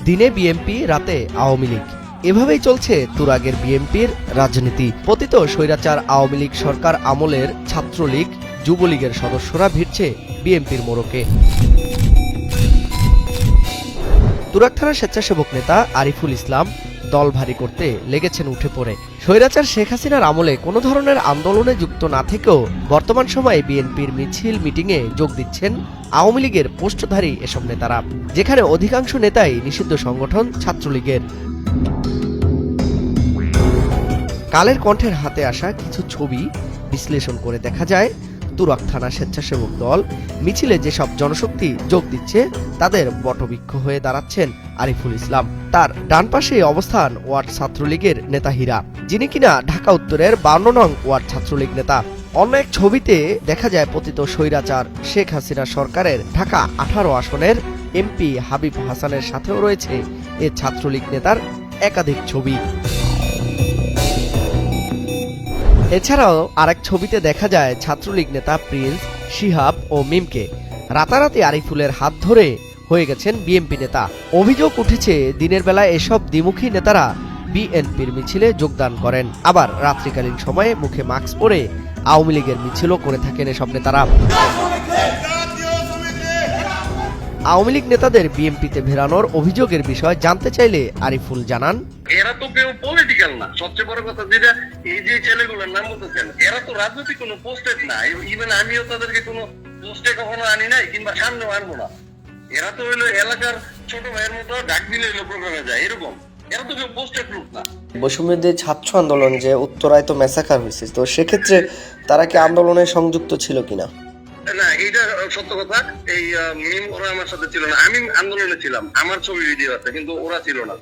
দিনে বিএনপি, রাতে আওয়ামী লীগ, এভাবেই চলছে তুরাগের বিএনপির রাজনীতি। পতিত স্বৈরাচার আওয়ামী লীগ সরকার আমলের ছাত্রলীগ, যুবলীগের সদস্যরা ভিড়ছে বিএনপির মোড়কে। তুরাগ থানার স্বেচ্ছাসেবক নেতা আরিফুল ইসলাম দল ভারী করতে লেগেছেন উঠে পড়ে। স্বৈরাচার শেখ হাসিনার আমলে কোনো ধরনের আন্দোলনে যুক্ত না থেকেও বর্তমান সময়ে বিএনপির মিছিল, মিটিংয়ে যোগ দিচ্ছেন আওয়ামী লীগের পোস্টধারী এসব নেতারা, যেখানে অধিকাংশ নেতাই নিষিদ্ধ সংগঠন ছাত্রলীগের। কালের কণ্ঠের হাতে আসা কিছু ছবি বিশ্লেষণ করে দেখা যায়, তুরাগ থানা স্বেচ্ছাসেবক দল মিছিলে যেসব জনশক্তি যোগ দিচ্ছে তাদের বটবৃক্ষ হয়ে দাঁড়াচ্ছেন আরিফুল ইসলাম। তার ডান পাশে অবস্থান ওয়ার্ড ছাত্রলীগের নেতা হীরা, যিনি কিনা ঢাকা উত্তরের 52 নং ওয়ার্ড ছাত্রলীগ নেতা। অন্য এক ছবিতে দেখা যায় পতিত স্বৈরাচার শেখ হাসিনা সরকারের ঢাকা 18 আসনের এমপি হাবিব হাসানের সাথেও রয়েছে এ ছাত্রলীগ নেতার একাধিক ছবি। এছাড়াও আরেক ছবিতে দেখা যায় ছাত্রলীগ নেতা প্রিন্স, শিহাব ও মিমকে। রাতারাতি আরিফুলের হাত ধরে হয়ে গেছেন বিএনপি নেতা। অভিযোগ উঠেছে দিনের বেলায় এসব দ্বিমুখী নেতারা বিএনপির মিছিলে যোগদান করেন, আবার রাত্রিকালীন সময়ে মুখে মাস্ক পরে আওয়ামী লীগের মিছিলও করে থাকেন এসব নেতারা। আওয়ামী লীগ নেতাদের বিএনপিতে ভেড়ানোর অভিযোগের বিষয় জানতে চাইলে আরিফুল জানান, এরা তো কেউ পলিটিক্যাল না। সবচেয়ে বড় কথা যেটা, এই যে ছেলেগুলোর নাম বলতেছেন, এরা তো রাজনৈতিক কোনো পোস্টেড না। ইভেন আমিও তাদেরকে কোনো পোস্টে কখনো আনি নাই, কিংবা সামনেও আনবো না। এরা তো হইলো এলাকার ছোট ভাইয়ের মতো ডাক দিলে হইলো প্রোগ্রামে যায়, এরকম। এরা তো কেউ পোস্টেড লোক না। বৈষম্যদের ছাত্র আন্দোলন যে উত্তরায় তো ম্যাসাকার হয়েছে, তো সেক্ষেত্রে তারা কি আন্দোলনে সংযুক্ত ছিল কিনা? না, এটা সত্য কথা। এই মিম ওরা আমার সাথে ছিল না, আমি আন্দোলনে ছিলাম, আমার ছবি ভিডিও আছে, কিন্তু ওরা ছিল না।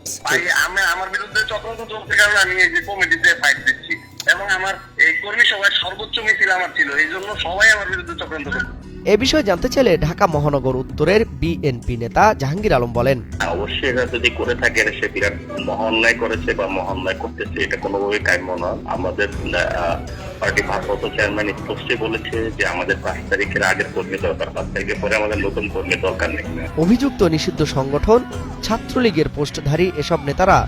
আমার বিরুদ্ধে চক্রান্ত চলছে কারণে আমি এই যে কমিটিতে ফাইট দিচ্ছি, এবং আমার এই কর্মী সভায় সর্বোচ্চ মিছিল আমার ছিল, এই জন্য সবাই আমার বিরুদ্ধে চক্রান্ত করছে। এ বিষয়ে জানতে চাইলে ঢাকা মহানগর উত্তরের বিএনপি নেতা জাহাঙ্গীর আলম বলেন, অবশ্যই এরা যদি করে থাকে সে বিরাট মহান্যায় করেছে বা মহান্যায় করতেছে, এটা কোনোভাবে কাম্য না। আমাদের পার্টি ভারপ্রাপ্ত চেয়ারম্যান স্পষ্টই বলেছে যে আমাদের 5 তারিখের আগের কর্মী দরকার, 5 তারিখের পরে আমাদের নতুন কর্মী দরকার নেই। অভিযুক্ত নিষিদ্ধ সংগঠন ছাত্রলীগের পোস্টধারী এসব নেতারা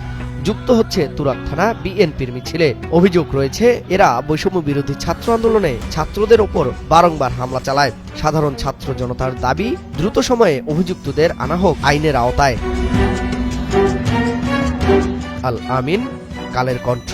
যুক্ত হচ্ছে তুরাগ থানা বিএনপির মিছিলে। অভিযোগ রয়েছে এরা বৈষম্য বিরোধী ছাত্র আন্দোলনে ছাত্রদের ওপর বারংবার হামলা চালায়। সাধারণ ছাত্র জনতার দাবি, দ্রুত সময়ে অভিযুক্তদের আনা হোক আইনের আওতায়। আল আমিন, কালের কণ্ঠ।